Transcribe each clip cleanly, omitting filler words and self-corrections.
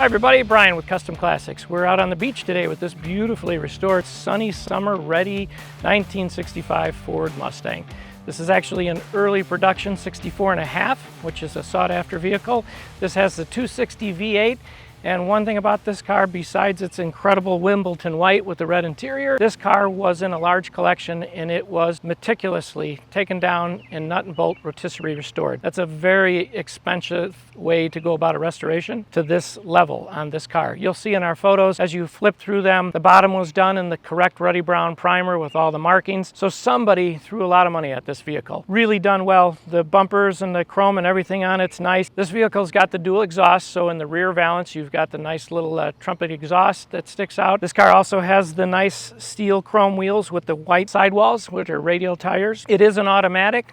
Hi everybody, Brian with Custom Classics. We're out on the beach today with this beautifully restored, sunny, summer-ready 1965 Ford Mustang. This is actually an early production 64.5, which is a sought-after vehicle. This has the 260 V8. And one thing about this car, besides its incredible Wimbledon white with the red interior, this car was in a large collection and it was meticulously taken down and nut and bolt rotisserie restored. That's a very expensive way to go about a restoration to this level on this car. You'll see in our photos as you flip through them, the bottom was done in the correct ruddy brown primer with all the markings. So somebody threw a lot of money at this vehicle. Really done well. The bumpers and the chrome and everything on it's nice. This vehicle's got the dual exhaust, so in the rear valance you've got the nice little trumpet exhaust that sticks out. This car also has the nice steel chrome wheels with the white sidewalls, which are radial tires. It is an automatic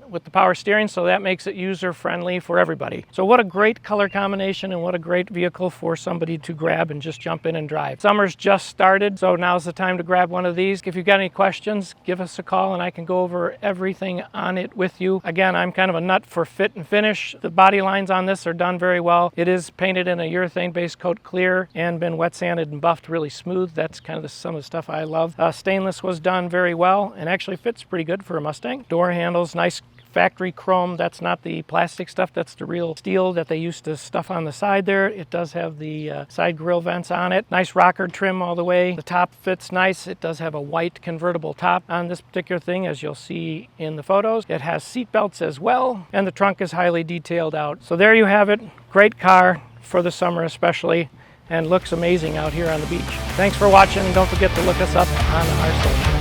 with the power steering, so that makes it user-friendly for everybody. So what a great color combination and what a great vehicle for somebody to grab and just jump in and drive. Summer's just started, so now's the time to grab one of these. If you've got any questions, give us a call and I can go over everything on it with you. Again, I'm kind of a nut for fit and finish. The body lines on this are done very well. It is painted in a urethane base coat clear and been wet sanded and buffed really smooth. That's kind of some of the stuff I love. Stainless was done very well and actually fits pretty good for a Mustang. Door handles, nice factory chrome. That's not the plastic stuff, that's the real steel that they used to stuff on the side there. It does have the side grille vents on it. Nice rocker trim all the way. The top fits nice. It does have a white convertible top on this particular thing, as you'll see in the photos. It has seat belts as well, and the trunk is highly detailed out. So there you have it. Great car for the summer especially, and looks amazing out here on the beach. Thanks for watching, and don't forget to look us up on our social.